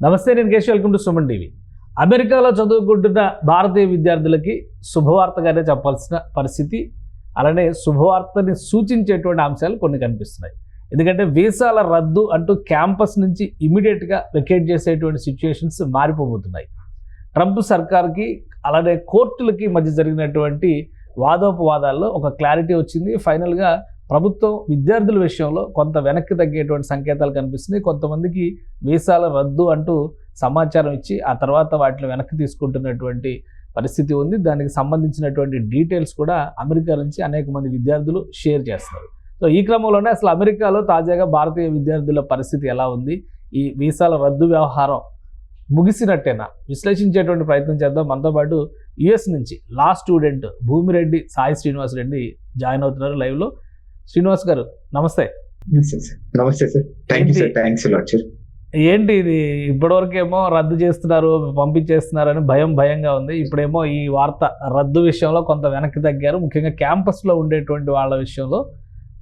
నమస్తే, నేను Keshav. Welcome to Suman TV. అమెరికాలో చదువుకుంటున్న భారతీయ విద్యార్థులకి శుభవార్తగానే చెప్పాల్సిన పరిస్థితి, అలానే శుభవార్తని సూచించేటువంటి అంశాలు కొన్ని కనిపిస్తున్నాయి. ఎందుకంటే వీసాల రద్దు అంటూ క్యాంపస్ నుంచి ఇమీడియట్గా వెకేట్ చేసేటువంటి సిచ్యుయేషన్స్ మారిపోబోతున్నాయి. ట్రంప్ సర్కార్కి అలానే కోర్టులకి మధ్య జరిగినటువంటి వాదోపవాదాల్లో ఒక క్లారిటీ వచ్చింది. ఫైనల్గా ప్రభుత్వం విద్యార్థుల విషయంలో కొంత వెనక్కి తగ్గేటువంటి సంకేతాలు కనిపిస్తున్నాయి. కొంతమందికి వీసాల రద్దు అంటూ సమాచారం ఇచ్చి ఆ తర్వాత వాటిని వెనక్కి తీసుకుంటున్నటువంటి పరిస్థితి ఉంది. దానికి సంబంధించినటువంటి డీటెయిల్స్ కూడా అమెరికా నుంచి అనేక మంది విద్యార్థులు షేర్ చేస్తున్నారు. సో ఈ క్రమంలోనే అసలు అమెరికాలో తాజాగా భారతీయ విద్యార్థుల పరిస్థితి ఎలా ఉంది, ఈ వీసాల రద్దు వ్యవహారం ముగిసినట్టేనా, విశ్లేషించేటువంటి ప్రయత్నం చేద్దాం. మనతో పాటు యుఎస్ నుంచి law student Bhumireddy Sai Srinivas Reddy join అవుతున్నారు లైవ్లో. శ్రీనివాస్ గారు నమస్తే. నమస్తే సార్. Thanks sir. ఏంటి ఇది, ఇప్పటివరకు ఏమో రద్దు చేస్తున్నారు, పంపించేస్తున్నారు అని భయంగా ఉంది. ఇప్పుడేమో ఈ వార్త రద్దు విషయంలో కొంత వెనక్కి తగ్గారు. ముఖ్యంగా క్యాంపస్లో ఉండేటువంటి వాళ్ళ విషయంలో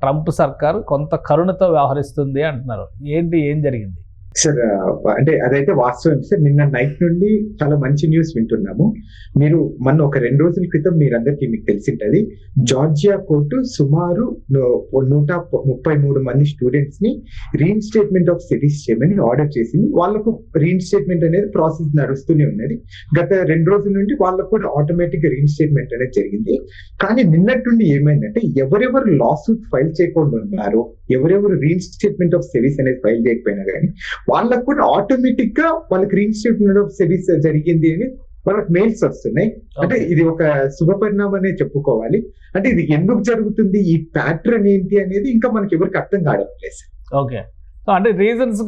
ట్రంప్ సర్కార్ కొంత కరుణతో వ్యవహరిస్తుంది అంటున్నారు. ఏం జరిగింది సార్? అంటే అదైతే వాస్తవం సార్. నిన్న నైట్ నుండి చాలా మంచి న్యూస్ వింటున్నాము. మీరు మొన్న ఒక 2 రోజుల క్రితం మీకు తెలిసింటది, జార్జియా కోర్టు సుమారు 133 మంది స్టూడెంట్స్ ని రీఇన్స్టేట్మెంట్ ఆఫ్ సిటీస్ చేయమని ఆర్డర్ చేసింది. వాళ్ళకు రీఇన్స్టేట్మెంట్ అనేది ప్రాసెస్ నడుస్తూనే ఉన్నది. గత 2 రోజుల నుండి వాళ్ళకు కూడా ఆటోమేటిక్ గా రీఇన్స్టేట్మెంట్ అనేది జరిగింది. కానీ నిన్నటి నుండి ఏమైందంటే, ఎవరెవరు లా సూట్ ఫైల్ చేయకుండా ఉన్నారో, ఎవరెవరు రీఇన్స్టేట్మెంట్ ఆఫ్ సిటీస్ అనేది ఫైల్ చేయకపోయినా కానీ వాళ్ళకు కూడా ఆటోమేటిక్ గా వాళ్ళకి రీఇన్స్టేట్మెంట్ ఆఫ్ సిటీస్ జరిగింది అని వాళ్ళకి మెయిల్స్ వస్తున్నాయి. అంటే ఇది ఒక శుభ పరిణామనే చెప్పుకోవాలి. అంటే ఇది ఎందుకు జరుగుతుంది, ఈ ప్యాటర్న్ ఏంటి అనేది ఇంకా మనకి ఎవరికి అర్థం కావడం లేదు. ఓకే, సో అంటే రీజన్స్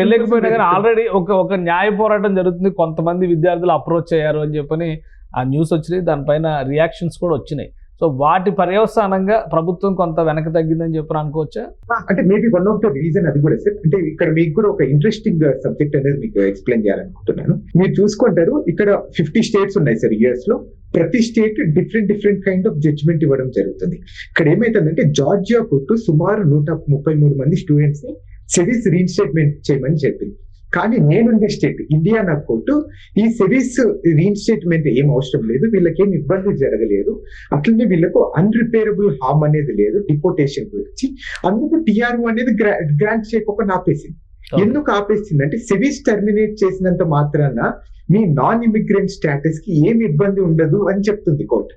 తెలియకపోయినా కానీ ఆల్రెడీ ఒక న్యాయ పోరాటం జరుగుతుంది. కొంతమంది విద్యార్థులు అప్రోచ్ అయ్యారు అని చెప్పని ఆ న్యూస్ వచ్చినాయి. దానిపైన రియాక్షన్స్ కూడా వచ్చినాయి. సో వాటి పర్యవసానంగా ప్రభుత్వం కొంత వెనక్కి తగ్గిందని చెప్పి అనుకోవచ్చా? అంటే maybe one of the reason అది కూడా సార్. అంటే ఇక్కడ మీకు కూడా ఒక ఇంట్రెస్టింగ్ సబ్జెక్ట్ అనేది మీకు ఎక్స్ప్లెయిన్ చేయాలనుకుంటున్నాను. మీరు చూసుకుంటారు, ఇక్కడ 50 స్టేట్స్ ఉన్నాయి సార్ యుఎస్ లో. ప్రతి state different kind of judgement ఇవ్వడం జరుగుతుంది. ఇక్కడ ఏమైతుందంటే, జార్జియా కోర్టు సుమారు 133 మంది స్టూడెంట్స్ ని సిరీస్ రీఇన్స్టేట్మెంట్ చేయమని చెప్పింది. కానీ నేనుండే స్టేట్ ఇండియానా కోర్టు ఈ సిరీస్ రీఇన్స్టేట్మెంట్ ఏం అవసరం లేదు, వీళ్ళకేం ఇబ్బంది జరగలేదు, అట్లనే వీళ్ళకు అన్రిపేరబుల్ హార్మ్ అనేది లేదు డిపోటేషన్ గురించి, అందుకు టిఆర్ఓ అనేది గ్రాంట్ చేయకుండా ఆపేసింది. ఎందుకు ఆపేసింది అంటే, సిరీస్ టర్మినేట్ చేసినంత మాత్రాన మీ నాన్ ఇమిగ్రెంట్ స్టేటస్ కి ఏమి ఇబ్బంది ఉండదు అని చెప్తుంది కోర్టు.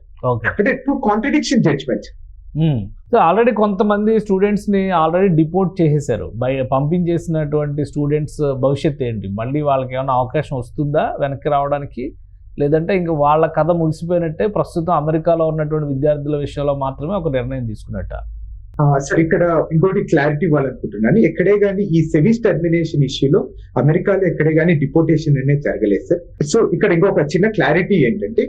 అంటే 2 కాంట్రడిక్షన్ జడ్జ్మెంట్స్. సో ఆల్రెడీ కొంతమంది స్టూడెంట్స్ని ఆల్రెడీ డిపోర్ట్ చేసేసారు. పంపించేసినటువంటి స్టూడెంట్స్ భవిష్యత్తు ఏంటి? మళ్ళీ వాళ్ళకి ఏమైనా అవకాశం వస్తుందా వెనక్కి రావడానికి? లేదంటే ఇంకా వాళ్ళ కథ ముగిసిపోయినట్టే, ప్రస్తుతం అమెరికాలో ఉన్నటువంటి విద్యార్థుల విషయంలో మాత్రమే ఒక నిర్ణయం తీసుకున్నట్ట? సార్, ఇక్కడ ఇంకోటి క్లారిటీ ఇవ్వాలనుకుంటున్నాను. ఎక్కడే కానీ ఈ సెమీస్ టర్మినేషన్ ఇష్యూలో అమెరికాలో ఎక్కడే కానీ డిపోటేషన్ అనేది జరగలేదు సార్. సో ఇక్కడ ఇంకొక చిన్న క్లారిటీ ఏంటంటే,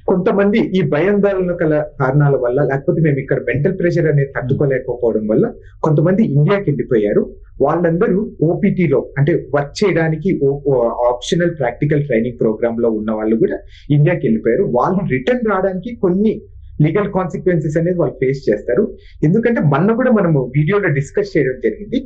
కొంతమంది ఈ భయాందోళన కల కారణాల వల్ల, లేకపోతే మేము ఇక్కడ మెంటల్ ప్రెషర్ అనేది తట్టుకోలేకపోవడం వల్ల కొంతమంది ఇండియాకి వెళ్ళిపోయారు. వాళ్ళందరూ ఓపీటీలో అంటే వర్క్ చేయడానికి ఆప్షనల్ ప్రాక్టికల్ ట్రైనింగ్ ప్రోగ్రామ్ లో ఉన్న వాళ్ళు కూడా ఇండియాకి వెళ్ళిపోయారు. వాళ్ళు రిటర్న్ రావడానికి కొన్ని లీగల్ కాన్సిక్వెన్సెస్ అనేది వాళ్ళు ఫేస్ చేస్తారు. ఎందుకంటే మొన్న కూడా మనము వీడియోలో డిస్కస్ చేయడం జరిగింది,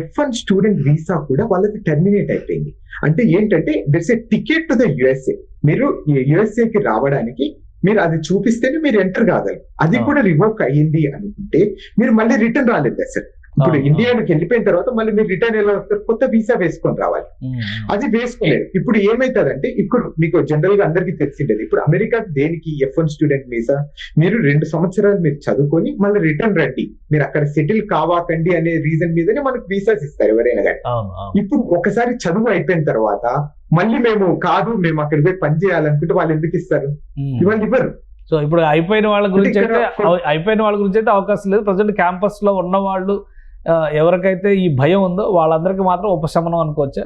F1 స్టూడెంట్ వీసా కూడా వాళ్ళకి టర్మినేట్ అయిపోయింది. అంటే ఏంటంటే, that's a ticket to the USA. మీరు యుఎస్ఏకి రావడానికి మీరు అది చూపిస్తేనే మీరు ఎంటర్ కాగలరు. అది కూడా రివోక్ అయ్యింది అనుకుంటే మీరు మళ్ళీ రిటర్న్ రాలేదు సార్. ఇప్పుడు ఇండియాకి వెళ్ళిపోయిన తర్వాత మళ్ళీ మీరు రిటర్న్ ఎలా వస్తారు? కొత్త వీసా వేసుకొని రావాలి. అది వేసుకోలేదు. ఇప్పుడు ఏమైతుందంటే, ఇప్పుడు మీకు జనరల్ గా అందరికీ తెలిసిండేది, ఇప్పుడు అమెరికా దేనికి F1 స్టూడెంట్ వీసా, మీరు 2 సంవత్సరాలు మీరు చదువుకొని మళ్ళీ రిటర్న్ రండి, మీరు అక్కడ సెటిల్ కావాకండి అనే రీజన్ మీదనే మనకు వీసాస్ ఇస్తారు ఎవరైనా కానీ. ఇప్పుడు ఒకసారి చదువు అయిపోయిన తర్వాత మళ్ళీ మేము అక్కడికి పోయి పని చేయాలనుకుంటే వాళ్ళు ఎందుకు ఇస్తారు? ఇవాళ ఇవ్వరు. సో ఇప్పుడు అయిపోయిన వాళ్ళ గురించి అయితే అవకాశం లేదు. ప్రజెంట్ క్యాంపస్ లో ఉన్న వాళ్ళు ఎవరికైతే ఈ భయం ఉందో వాళ్ళందరికీ మాత్రం ఉపశమనం అనుకోవచ్చా?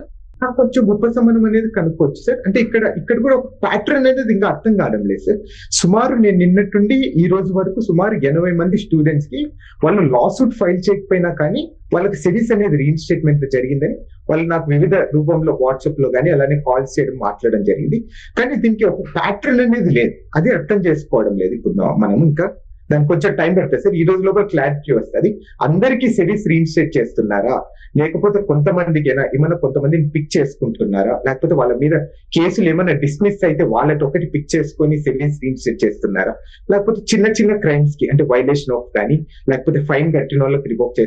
కొంచెం ఉపశమనం అనేది కనుక్కోవచ్చు సార్. అంటే ఇక్కడ కూడా ఒక ప్యాటర్న్ అనేది ఇంకా అర్థం కావడం లేదు సార్. సుమారు నేను నిన్నట్టుండి ఈ రోజు వరకు సుమారు 80 మంది స్టూడెంట్స్ కి వాళ్ళు లా సూట్ ఫైల్ చేయకపోయినా కానీ వాళ్ళకి సిరీస్ అనేది రీఇన్స్టేట్మెంట్ జరిగిందని వాళ్ళు నాకు వివిధ రూపంలో వాట్సాప్ లో కానీ అలానే కాల్స్ చేయడం, మాట్లాడడం జరిగింది. కానీ దీనికి ఒక ప్యాటర్న్ అనేది లేదు, అది అర్థం చేసుకోవడం లేదు. ఇప్పుడు మనం ఇంకా దానికి కొంచెం టైం పడుతుంది సార్. ఈ రోజు లోపల క్లారిటీ వస్తుంది. అందరికీ సెబీస్ రీఇన్స్టేట్ చేస్తున్నారా, లేకపోతే కొంతమందికైనా ఏమైనా కొంతమందిని పిక్ చేసుకుంటున్నారా, లేకపోతే వాళ్ళ మీద కేసులు ఏమైనా డిస్మిస్ అయితే వాళ్ళకి ఒకటి పిక్ చేసుకొని సెబీస్ రీఇన్స్టేట్ చేస్తున్నారా, లేకపోతే చిన్న చిన్న క్రైమ్స్ కి అంటే వైలేషన్ ఆఫ్ కానీ లేకపోతే ఫైన్ కట్టిన వాళ్ళకి రివోక్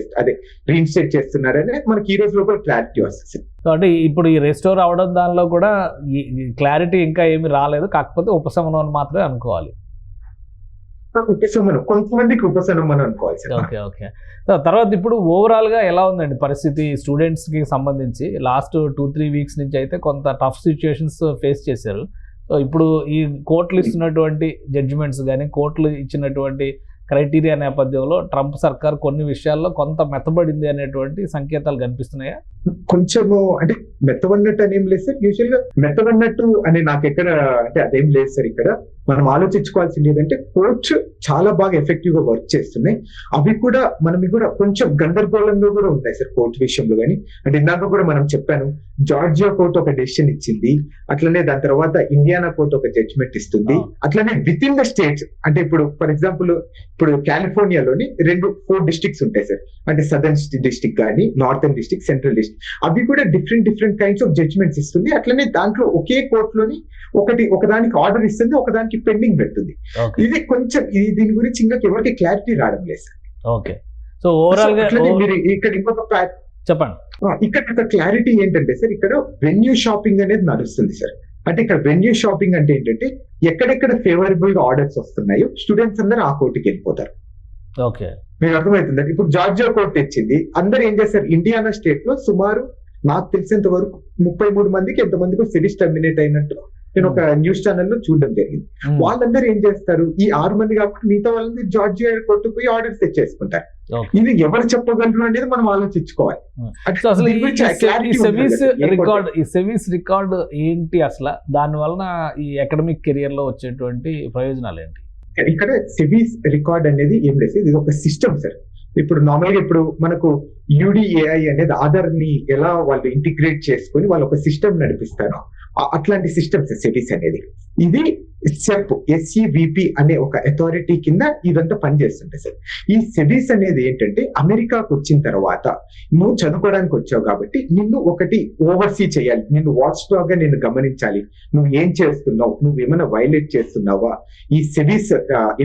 రీఇన్స్టేట్ చేస్తున్నారా అనేది మనకి ఈ రోజు లోపల క్లారిటీ వస్తుంది. కాబట్టి ఇప్పుడు ఈ రెస్టోర్ అవడం దానిలో కూడా ఈ క్లారిటీ ఇంకా ఏమి రాలేదు, కాకపోతే ఉపశమనం అని మాత్రమే అనుకోవాలి. ఉపశమనం, కొంతమందికి ఉపశమనం అనుకోవాలి సార్. Okay okay. తర్వాత ఇప్పుడు ఓవరాల్ గా ఎలా ఉందండి పరిస్థితి స్టూడెంట్స్ కి సంబంధించి? లాస్ట్ 2-3 వీక్స్ నుంచి అయితే కొంత టఫ్ సిచ్యుయేషన్స్ ఫేస్ చేశారు. సో ఇప్పుడు ఈ కోర్టులు ఇస్తున్నటువంటి జడ్జిమెంట్స్ కానీ కోర్టులు ఇచ్చినటువంటి క్రైటీరియా నేపథ్యంలో ట్రంప్ సర్కార్ కొన్ని విషయాల్లో కొంత మెత్తబడింది అనేటువంటి సంకేతాలు కనిపిస్తున్నాయా? కొంచెము అంటే మెత్తబడినట్టు అనేం లేదు సార్. యూజువల్ గా మెత్తబడినట్టు అని నాకు ఎక్కడ అంటే అదేం లేదు సార్. ఇక్కడ మనం ఆలోచించుకోవాల్సింది ఏంటంటే కోర్ట్స్ చాలా బాగా ఎఫెక్టివ్ గా వర్క్ చేస్తున్నాయి. అవి కూడా మనవి కూడా కొంచెం గందరగోళంగా కూడా ఉన్నాయి సార్ కోర్టు విషయంలో. కానీ అంటే ఇందాక కూడా మనం చెప్పాను, జార్జియా కోర్టు ఒక డెసిషన్ ఇచ్చింది, అట్లనే దాని తర్వాత ఇండియానా కోర్టు ఒక జడ్జిమెంట్ ఇస్తుంది. అట్లనే విత్ ఇన్ ద స్టేట్స్ అంటే ఇప్పుడు ఫర్ ఎగ్జాంపుల్ ఇప్పుడు కాలిఫోర్నియాలోని 4 డిస్ట్రిక్ట్స్ ఉంటాయి సార్. అంటే సదర్న్ డిస్ట్రిక్ట్ కానీ నార్థన్ డిస్ట్రిక్ట్, సెంట్రల్ డిస్ట్రిక్ట్, అవి కూడా డిఫరెంట్ కైండ్స్ ఆఫ్ జడ్జిమెంట్స్ ఇస్తుంది. అట్లనే దాంట్లో ఒకే కోర్టులోని ఒకదానికి ఆర్డర్ ఇస్తుంది, ఒకదానికి పెండింగ్ పెడుతుంది. ఇది కొంచెం దీని గురించి ఇంకా ఎవరికి క్లారిటీ రావడం లేదు సార్. ఓకే. సో ఓవరాల్ గా మీరు ఇక్కడ ఇంకొక చెప్పండి. ఇక్కడ ఒక క్లారిటీ ఏంటంటే సార్, ఇక్కడ వెన్యూ షాపింగ్ అనేది నడుస్తుంది సార్. అంటే ఇక్కడ వెన్యూ షాపింగ్ అంటే ఏంటంటే ఎక్కడెక్కడ ఫేవరబుల్ గా ఆర్డర్స్ వస్తున్నాయో స్టూడెంట్స్ అందరూ ఆ కోర్టుకి వెళ్ళిపోతారు. ఓకే, మీకు అర్థమవుతుంది. ఇప్పుడు జార్జియా కోర్టు తెచ్చింది, అందరు ఏం చేస్తారు, ఇండియానా స్టేట్ లో సుమారు నాకు తెలిసినంత వరకు 33 మందికి ఎంతమందికి సిరీస్ టర్మినేట్ అయినట్టు నేను ఒక న్యూస్ ఛానల్ లో చూడడం జరిగింది. వాళ్ళందరూ ఏం చేస్తారు, ఈ 6 మంది కాకుండా మిగతా వాళ్ళని జార్జియా కోర్టుకు పోయి ఆర్డర్స్ తెచ్చేసుకుంటారు. ఇది ఎవరు చెప్పగలరు అనేది మనం ఆలోచించుకోవాలి. అసలు ఈ సెవీస్ రికార్డ్ ఏంటి, అసలు దాని వలన ఈ అకాడమిక్ కెరియర్ లో వచ్చేటువంటి ప్రయోజనాలు ఏంటి? ఇక్కడ సెవీస్ రికార్డ్ అనేది ఏం లేదు, ఇది ఒక సిస్టమ్ సార్. ఇప్పుడు నార్మల్ గా ఇప్పుడు మనకు UDAI అనేది ఆధార్ ని ఎలా వాళ్ళు ఇంటిగ్రేట్ చేసుకొని వాళ్ళు ఒక సిస్టమ్ నడిపిస్తారు, అట్లాంటి సిస్టమ్స్ సెబీస్ అనేది. ఇది SEVP అనే ఒక అథారిటీ కింద ఇదంతా పనిచేస్తుంటాయి సార్. ఈ సెబీస్ అనేది ఏంటంటే అమెరికాకు వచ్చిన తర్వాత నువ్వు చదువుకోవడానికి వచ్చావు కాబట్టి నిన్ను ఒకటి ఓవర్సీ చేయాలి, నిన్ను వాచ్ డాగ్ గా నిన్ను గమనించాలి, నువ్వు ఏం చేస్తున్నావు, నువ్వు ఏమైనా వైలేట్ చేస్తున్నావా, ఈ సెబీస్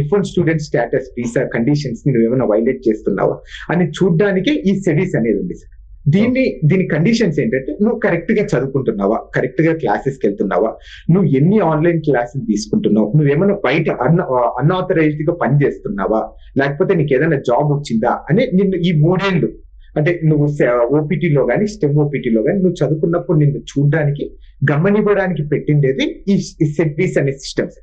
F1 student status visa conditions ని నువ్వు ఏమైనా వైలేట్ చేస్తున్నావా అని చూడడానికి ఈ సెబీస్ అనేది ఉంది సార్. దీని కండిషన్స్ ఏంటంటే నువ్వు కరెక్ట్ గా చదువుకుంటున్నావా, కరెక్ట్ గా క్లాసెస్కి వెళ్తున్నావా, నువ్వు ఎన్ని ఆన్లైన్ క్లాసెస్ తీసుకుంటున్నావు, నువ్వేమైనా బయట అన్ఆథరైజ్డ్ గా పని చేస్తున్నావా, లేకపోతే నీకు ఏదైనా జాబ్ వచ్చిందా అని నిన్ను ఈ 3 ఏళ్ళు అంటే నువ్వు ఓపీటీలో కానీ స్టెమ్ ఓపీటీలో కానీ నువ్వు చదువుకున్నప్పుడు నిన్ను చూడడానికి గమనివ్వడానికి పెట్టిండేది ఈ సెబీస్ అనే సిస్టమ్స్.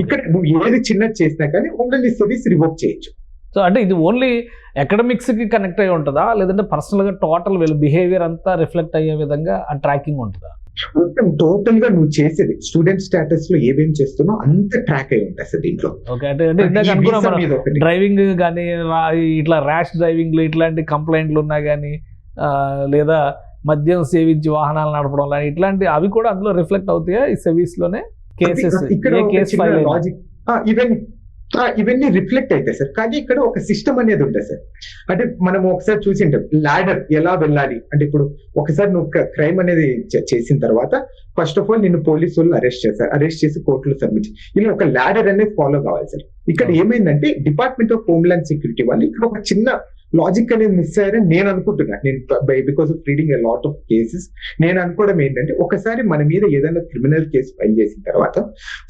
ఇక్కడ నువ్వు ఏది చిన్నది చేసినా కానీ ఓన్లీ సెబీస్ రివోక్ చేయొచ్చు. సో అంటే ఇది ఓన్లీ అకాడమిక్స్ కి కనెక్ట్ అయ్యి ఉంటుందా, లేదంటే పర్సనల్ గా టోటల్ వీళ్ళ బిహేవియర్ అంతా రిఫ్లెక్ట్ అయ్యే విధంగా ఆ ట్రాకింగ్ ఉంటుందా? మొత్తం టోటల్ గా నువ్వు చేసేది స్టూడెంట్ స్టేటస్ లో ఏమేం చేస్తున్నావు అంత ట్రాక్ అయి ఉంటుంది సార్ దీంట్లో. ఓకే, అంటే డ్రైవింగ్ కానీ ఇట్లా ర్యాష్ డ్రైవింగ్ ఇట్లాంటి కంప్లైంట్లు ఉన్నా కానీ లేదా మద్యం సేవించి వాహనాలు నడపడం లాంటి ఇట్లాంటి అవి కూడా అందులో రిఫ్లెక్ట్ అవుతాయా ఈ సర్వీస్ లోనే? కేసెస్ ఇవన్నీ రిఫ్లెక్ట్ అవుతాయి సార్. కానీ ఇక్కడ ఒక సిస్టమ్ అనేది ఉంటుంది సార్. అంటే మనం ఒకసారి చూసింటాం లాడర్ ఎలా వెళ్ళాలి అంటే, ఇప్పుడు ఒకసారి నువ్వు క్రైమ్ అనేది చేసిన తర్వాత ఫస్ట్ ఆఫ్ ఆల్ నిన్ను పోలీసు వాళ్ళు అరెస్ట్ చేసి కోర్టులో సబ్మిట్ ఇలా ఒక లాడర్ అనేది ఫాలో కావాలి సార్. ఇక్కడ ఏమైందంటే డిపార్ట్మెంట్ ఆఫ్ హోమ్లాండ్ సెక్యూరిటీ వాళ్ళు ఇక్కడ ఒక చిన్న లాజిక్ అనేది మిస్ అయ్యారని నేను అనుకుంటున్నాను. నేను because of reading a lot of cases నేను అనుకోవడం ఏంటంటే, ఒకసారి మన మీద ఏదైనా క్రిమినల్ కేసు ఫైల్ చేసిన తర్వాత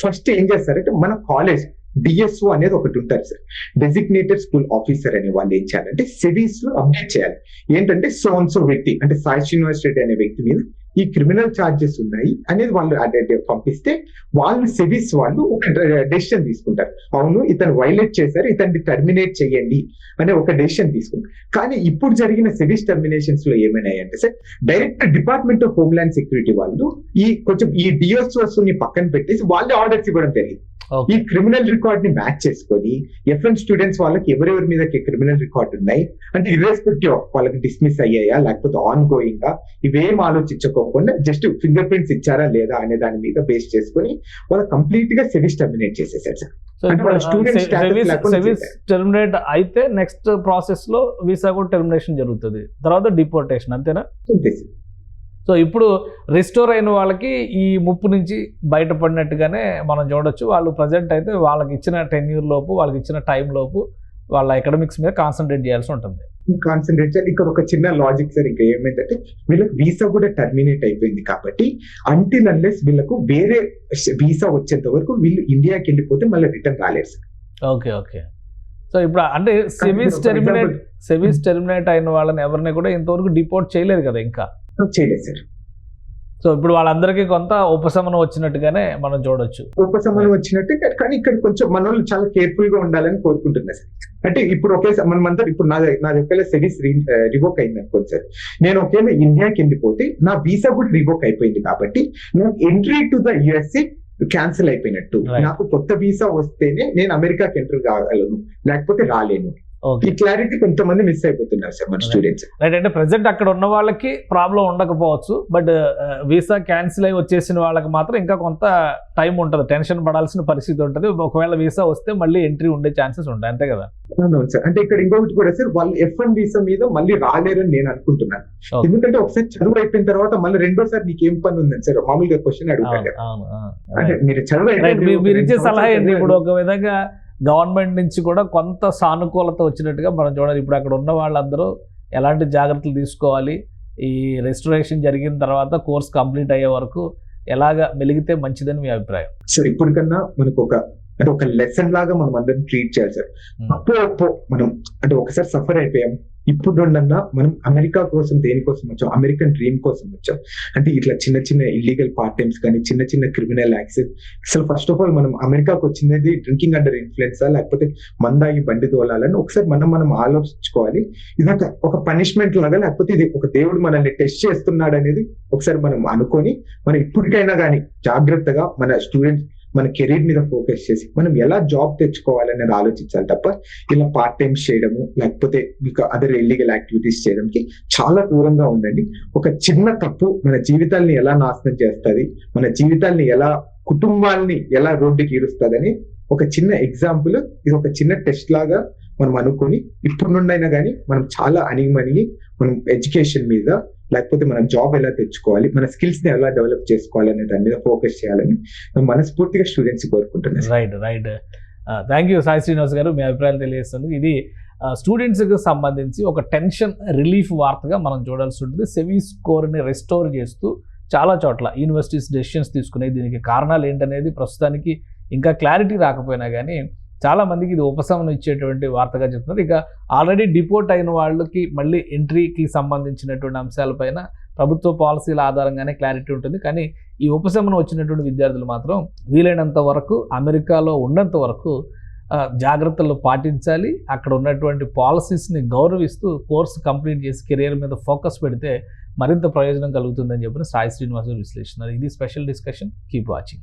ఫస్ట్ ఏం చేస్తారంటే మన కాలేజ్ DSO అనేది ఒకటి ఉంటారు సార్, డెసిగ్నేటెడ్ స్కూల్ ఆఫీసర్ అనే వాళ్ళు ఏం చేయాలంటే సెబీస్ లో అప్డేట్ చేయాలి. ఏంటంటే సో వ్యక్తి అంటే సాయి శ్రీనివాస్ రెడ్డి అనే వ్యక్తి మీద ఈ క్రిమినల్ ఛార్జెస్ ఉన్నాయి అనేది వాళ్ళు పంపిస్తే వాళ్ళు సెబీస్ వాళ్ళు ఒక డెసిషన్ తీసుకుంటారు, అవును ఇతను వైలేట్ చేశారు ఇతన్ని టర్మినేట్ చేయండి అనే ఒక డెసిషన్ తీసుకుంటారు. కానీ ఇప్పుడు జరిగిన సెబీస్ టర్మినేషన్స్ లో ఏమైనాయంటే sir, direct department of homeland security వాళ్ళు ఈ DSOs ని పక్కన పెట్టేసి వాళ్ళే ఆర్డర్స్ ఇవ్వడం జరిగింది. ఈ క్రిమినల్ రికార్డ్ ని మ్యాచ్ చేసుకొని F1 స్టూడెంట్స్ వాళ్ళకి ఎవరెవరి మీద క్రిమినల్ రికార్డ్ ఉన్నాయి అంటే ఇర్రెస్పెక్టివ్ ఆఫ్ వాళ్ళకి డిస్మిస్ అయ్యాయా లేకపోతే ఆన్ గోయింగ్ గా ఇవేం ఆలోచించుకోకుండా జస్ట్ ఫింగర్ ప్రింట్స్ ఇచ్చారా లేదా అనే దాని మీద బేస్ చేసుకొని వాళ్ళు కంప్లీట్ గా సెవిస్ టర్మినేట్ చేసేసారు సార్. సెవిస్ టెర్మినేట్ అయితే నెక్స్ట్ ప్రాసెస్ లో వీసా కూడా టెర్మినేషన్ జరుగుతుంది, తర్వాత డిపోర్టేషన్, అంతేనా? సో ఇప్పుడు రిస్టోర్ అయిన వాళ్ళకి ఈ ముప్పు నుంచి బయటపడినట్టుగానే మనం చూడొచ్చు. వాళ్ళు ప్రజెంట్ అయితే వాళ్ళకి ఇచ్చిన టెన్యూర్ లోపు, వాళ్ళకి ఇచ్చిన టైం లోపు వాళ్ళ ఎకడమిక్స్ మీద కాన్సన్ట్రేట్ చేయాల్సి ఉంటుంది. కాన్సన్ట్రేట్ చేయాలి. ఇక్కడ ఒక చిన్న లాజిక్ సార్, ఇంకా ఏమైందంటే వీళ్ళకి వీసా కూడా టర్మినేట్ అయిపోయింది కాబట్టి అంటిల్ అన్లెస్ వీళ్ళకు వేరే వీసా వచ్చేంత వరకు వీళ్ళు ఇండియాకి వెళ్ళిపోతే మళ్ళీ రిటర్న్ రాలేదు సార్. Okay okay. సో ఇప్పుడు అంటే సెవిస్ టెర్మినేట్ అయిన వాళ్ళని ఎవరిని కూడా ఇంతవరకు డిపోర్ట్ చేయలేదు కదా, ఇంకా చేయలేదు సార్. సో ఇప్పుడు వాళ్ళందరికీ కొంత ఉపశమనం వచ్చినట్టుగానే మనం చూడొచ్చు. ఉపశమనం వచ్చినట్టు, కానీ ఇక్కడ కొంచెం మన వాళ్ళు చాలా కేర్ఫుల్ గా ఉండాలని కోరుకుంటున్నా సార్. అంటే ఇప్పుడు ఒకేసారి మనమంతా ఇప్పుడు నాది ఒకవేళ సెవిస్ రివోక్ అయింది అనుకోండి సార్, నేను ఒకవేళ ఇండియాకి వెళ్ళిపోతే నా వీసా కూడా రివోక్ అయిపోయింది కాబట్టి నేను entry to the USA cancel అయిపోయినట్టు. నాకు కొత్త వీసా వస్తేనే నేను అమెరికాకి ఎంటర్ కాగలను, లేకపోతే రాలేను. ఈ క్లారిటీ కొంతమంది మిస్ అయిపోతున్నారు సార్ మన స్టూడెంట్స్. రైట్. అంటే ప్రెసెంట్ అక్కడ ఉన్న వాళ్ళకి ప్రాబ్లం ఉండకపోవచ్చు, బట్ వీసా క్యాన్సిల్ అయి వచ్చేసిన వాళ్ళకి మాత్రం ఇంకా కొంత టైం ఉంటుంది, టెన్షన్ పడాల్సిన పరిస్థితి ఉంటుంది. ఒకవేళ వీసా వస్తే మళ్ళీ ఎంట్రీ ఉండే ఛాన్సెస్ ఉంటాయి, అంతే కదా? అవును సార్. అంటే ఇక్కడ ఇంకొకటి కూడా సార్, వాళ్ళు F1 వీసా మీద మళ్ళీ రాలేరని నేను అనుకుంటున్నాను. ఎందుకంటే ఒకసారి చదువు అయిపోయిన తర్వాత మళ్ళీ రెండోసారి నీకు ఏం పని ఉందని సార్ మామూలుగా క్వశ్చన్ అడుగుతారు. అంటే మీరు చదువు మీరు ఇచ్చే సలహా ఏంటి? ఇప్పుడు ఒక విధంగా గవర్నమెంట్ నుంచి కూడా కొంత సానుకూలత వచ్చినట్టుగా మనం చూడాలి. ఇప్పుడు అక్కడ ఉన్న వాళ్ళందరూ ఎలాంటి జాగ్రత్తలు తీసుకోవాలి, ఈ రెస్టరేషన్ జరిగిన తర్వాత కోర్స్ కంప్లీట్ అయ్యే వరకు ఎలాగ మెలిగితే మంచిదని మీ అభిప్రాయం? సార్ ఇప్పటికన్నా మనకు ఒక లెసన్ లాగా మనం అందరిని ట్రీట్ చేయాలి సార్. అప్పో మనం అంటే ఒకసారి సఫర్ అయిపోయాం, ఇప్పుడు మనం అమెరికా కోసం దేనికోసం వచ్చాం? అమెరికన్ డ్రీమ్ కోసం వచ్చాం. అంటే ఇట్లా చిన్న చిన్న ఇల్లీగల్ పార్ట్ టైమ్స్ కానీ చిన్న చిన్న క్రిమినల్ యాక్ట్స్. అసలు ఫస్ట్ ఆఫ్ ఆల్ మనం అమెరికాకు వచ్చినది డ్రింకింగ్ అండర్ ఇన్ఫ్లుయెన్సా లేకపోతే మందాగి బండి తోలాలని ఒకసారి మనం ఆలోచించుకోవాలి. ఇది ఒక పనిష్మెంట్ లాగా లేకపోతే ఇది ఒక దేవుడు మనల్ని టెస్ట్ చేస్తున్నాడు అనేది ఒకసారి మనం అనుకొని మనం ఇప్పటికైనా కానీ జాగ్రత్తగా మన స్టూడెంట్స్ మన కెరీర్ మీద ఫోకస్ చేసి మనం ఎలా జాబ్ తెచ్చుకోవాలనేది ఆలోచించాలి తప్ప ఇలా పార్ట్ టైమ్స్ చేయడము లేకపోతే మీకు అదర్ ఇల్లీగల్ యాక్టివిటీస్ చేయడానికి చాలా దూరంగా ఉండండి. ఒక చిన్న తప్పు మన జీవితాల్ని ఎలా నాశనం చేస్తుంది, మన జీవితాల్ని ఎలా, కుటుంబాల్ని ఎలా రోడ్డుకి ఈడుస్తుందని ఒక చిన్న ఎగ్జాంపుల్, ఇది ఒక చిన్న టెస్ట్ లాగా మనం అనుకొని ఇప్పుడు నుండైనా కానీ మనం చాలా అణిగిమణిగి మనం ఎడ్యుకేషన్ మీద లేకపోతే మనం జాబ్ ఎలా తెచ్చుకోవాలి, మన స్కిల్స్ ని ఎలా డెవలప్ చేసుకోవాలి అనే దాని మీద ఫోకస్ చేయాలని మనస్ఫూర్తిగా స్టూడెంట్స్ కోరుకుంటున్నాను. Right. Thank you Sai Srinivas గారు, మీ అభిప్రాయాలు తెలియజేస్తుంది. ఇది స్టూడెంట్స్కి సంబంధించి ఒక టెన్షన్ రిలీఫ్ వార్తగా మనం చూడాల్సి ఉంటుంది. సెవీస్ స్కోర్ని రెస్టోర్ చేస్తూ చాలా చోట్ల యూనివర్సిటీస్ డెసిషన్స్ తీసుకునేది, దీనికి కారణాలు ఏంటనేది ప్రస్తుతానికి ఇంకా క్లారిటీ రాకపోయినా కానీ చాలా మందికి ఇది ఉపశమనం ఇచ్చేటువంటి వార్తగా చెప్తున్నారు. ఇక ఆల్రెడీ డిపోర్ట్ అయిన వాళ్ళకి మళ్ళీ ఎంట్రీకి సంబంధించినటువంటి అంశాలపైన ప్రభుత్వ పాలసీల ఆధారంగానే క్లారిటీ ఉంటుంది. కానీ ఈ ఉపశమనం వచ్చినటువంటి విద్యార్థులు మాత్రం వీలైనంత వరకు అమెరికాలో ఉన్నంత వరకు జాగ్రత్తలు పాటించాలి. అక్కడ ఉన్నటువంటి పాలసీస్ని గౌరవిస్తూ కోర్సు కంప్లీట్ చేసి కెరీర్ మీద ఫోకస్ పెడితే మరింత ప్రయోజనం కలుగుతుందని చెప్పిన సాయి శ్రీనివాస్ విశ్లేషణ. ఇది స్పెషల్ డిస్కషన్. Keep watching.